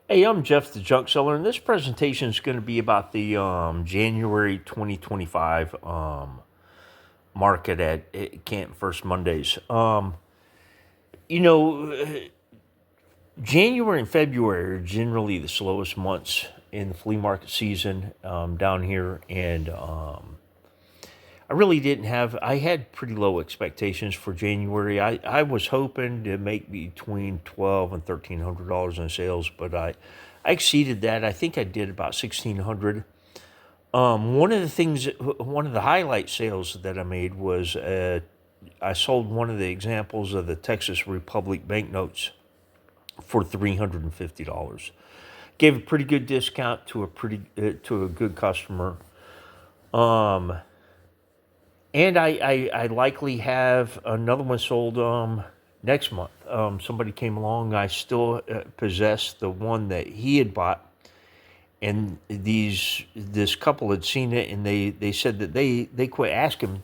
Hey, I'm Jeff the Junk Seller, and this presentation is going to be about the January 2025 market at Canton First Mondays. You know, January and February are generally the slowest months in the flea market season down here, and I really didn't have. I had pretty low expectations for January. I was hoping to make between $1,200 and $1,300 in sales, but I exceeded that. I think I did about 1,600. One of the highlight sales that I made was I sold one of the examples of the Texas Republic banknotes for $350. Gave a pretty good discount to a good customer. Um, and I likely have another one sold next month. Somebody came along. I still possess the one that he had bought, and this couple had seen it, and they said that they quit asking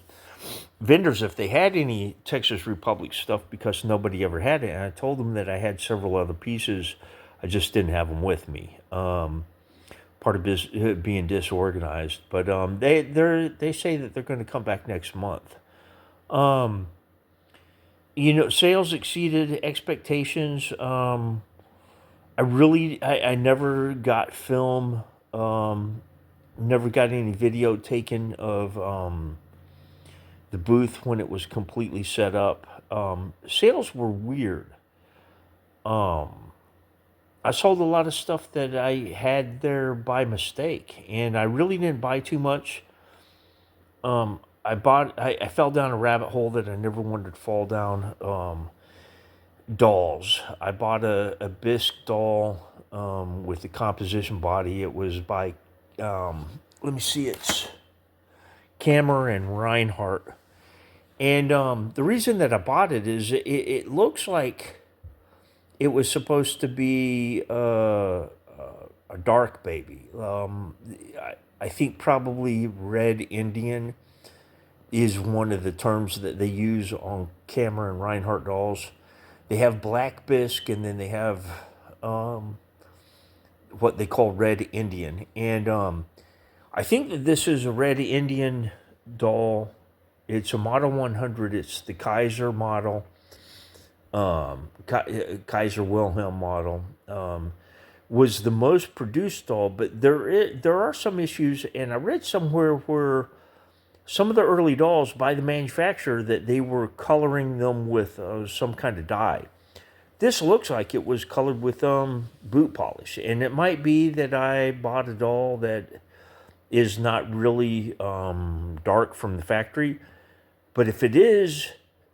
vendors if they had any Texas Republic stuff because nobody ever had it. And I told them that I had several other pieces, I just didn't have them with me. Part of being disorganized, but they say that they're going to come back next month. Um, Sales exceeded expectations. I never got film, never got any video taken of the booth when it was completely set up. Sales were weird. Um, I sold a lot of stuff that I had there by mistake, and I really didn't buy too much. I fell down a rabbit hole that I never wanted to fall down. Dolls. I bought a bisque doll with the composition body. It was by, let me see, it's Kammer and Reinhardt. And the reason that I bought it is it looks like it was supposed to be a dark baby. I think probably red Indian is one of the terms that they use on Kammer and Reinhardt dolls. They have black bisque, and then they have um, what they call red Indian. And I think that this is a red Indian doll. It's a Model 100. It's the Kaiser model, Kaiser Wilhelm model. Was the most produced doll, but there are some issues, and I read somewhere where some of the early dolls by the manufacturer that they were coloring them with some kind of dye. This looks like it was colored with boot polish, and it might be that I bought a doll that is not really dark from the factory. But if it is,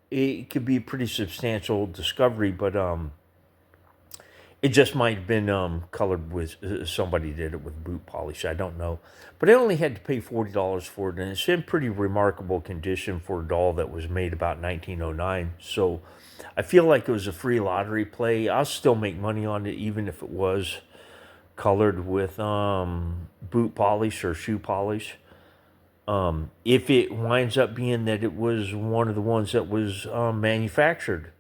it could be a pretty substantial discovery. But it just might have been colored with somebody did it with boot polish. I don't know, but I only had to pay $40 for it, and it's in pretty remarkable condition for a doll that was made about 1909. So I feel like it was a free lottery play. I'll still make money on it, even if it was colored with boot polish or shoe polish. If it winds up being that it was one of the ones that was manufactured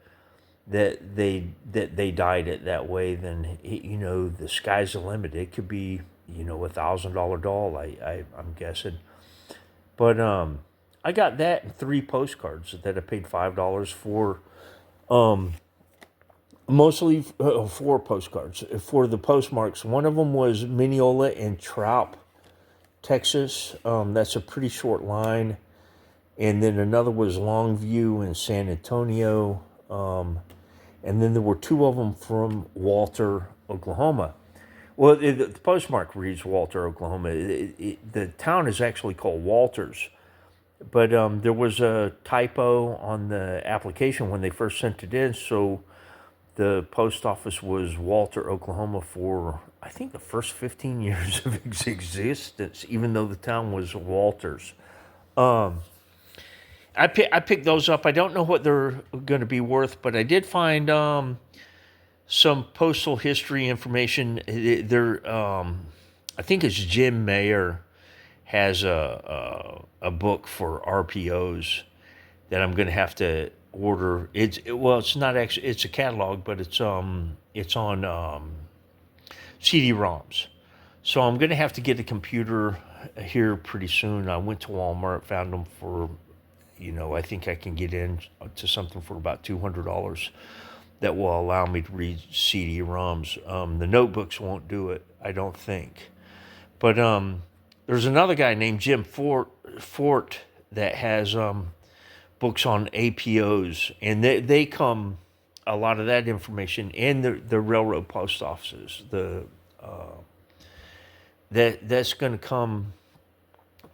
that they dyed it that way, then the sky's the limit. It could be $1,000 doll. I'm guessing, but I got that and three postcards that I paid $5 for. Um, Mostly four postcards for the postmarks. One of them was Mineola and Trop, Texas. That's a pretty short line. And then another was Longview and San Antonio. And then there were two of them from Walter, Oklahoma. Well, the postmark reads Walter, Oklahoma. The town is actually called Walters. But there was a typo on the application when they first sent it in. So the post office was Walter, Oklahoma for, I think, the first 15 years of its existence, even though the town was Walters. Um, I picked those up. I don't know what they're going to be worth, but I did find some postal history information. I think it's Jim Mayer has a book for RPOs that I'm going to have to order. It's not actually, it's a catalog, but it's on CD-ROMs. So I'm going to have to get a computer here pretty soon. I went to Walmart, found them for, I think I can get into something for about $200 that will allow me to read CD-ROMs. The notebooks won't do it, I don't think. But there's another guy named Jim Fort that has books on APOs, and they come a lot of that information, and the railroad post offices. That's going to come.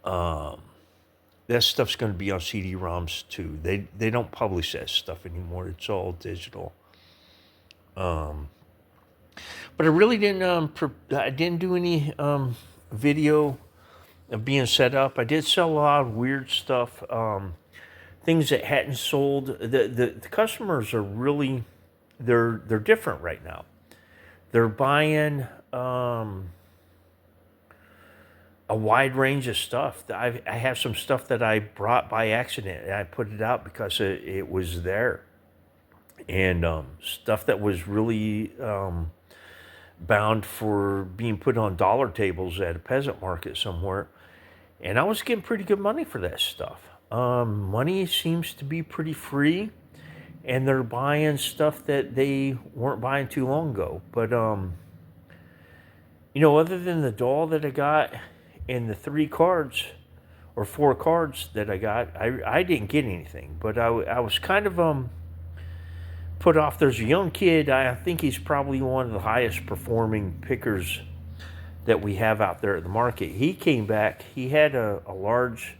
That stuff's going to be on CD-ROMs too. They don't publish that stuff anymore. It's all digital. But I really didn't I didn't do any video of being set up. I did sell a lot of weird stuff, things that hadn't sold. The customers are really they're different right now. They're buying a wide range of stuff. I have some stuff that I brought by accident, and I put it out because it was there, and stuff that was really bound for being put on dollar tables at a peasant market somewhere, and I was getting pretty good money for that stuff. Money seems to be pretty free, and they're buying stuff that they weren't buying too long ago. But other than the doll that I got and the 3 cards or 4 cards that I got, I didn't get anything. But I was kind of put off. There's a young kid. I think he's probably one of the highest performing pickers that we have out there at the market. He came back. He had a large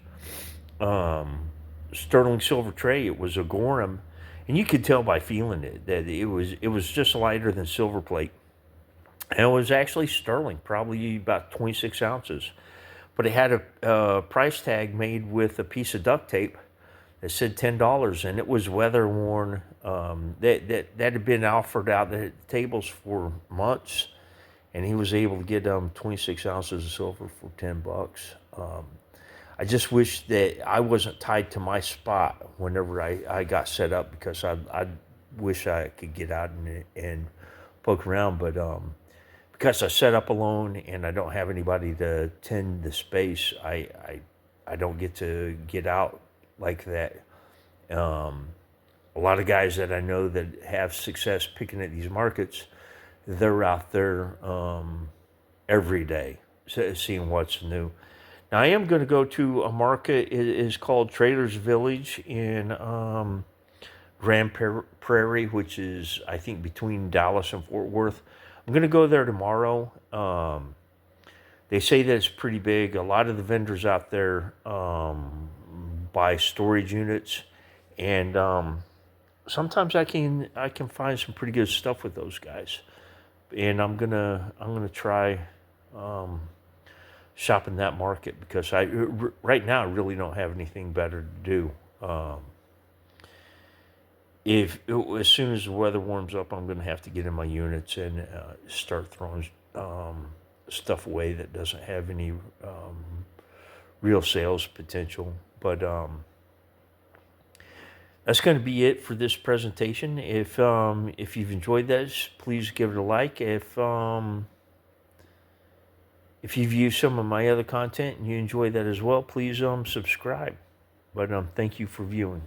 sterling silver tray. It was a Gorham, and you could tell by feeling it that it was just lighter than silver plate, and it was actually sterling, probably about 26 ounces. But it had a price tag made with a piece of duct tape that said $10, and it was weather worn. That had been offered out at tables for months, and he was able to get 26 ounces of silver for $10. I just wish that I wasn't tied to my spot whenever I got set up, because I wish I could get out and poke around, but because I set up alone and I don't have anybody to tend the space, I don't get to get out like that. A lot of guys that I know that have success picking at these markets, they're out there every day seeing what's new. Now I am going to go to a market. It is called Trader's Village in Grand Prairie, which is, I think, between Dallas and Fort Worth. I'm going to go there tomorrow. They say that it's pretty big. A lot of the vendors out there buy storage units, and sometimes I can find some pretty good stuff with those guys. And I'm gonna try shopping that market, because right now I really don't have anything better to do. As soon as the weather warms up, I'm going to have to get in my units and start throwing stuff away that doesn't have any real sales potential. But that's going to be it for this presentation. If you've enjoyed this, please give it a like. If you've used some of my other content and you enjoy that as well, please subscribe. But thank you for viewing.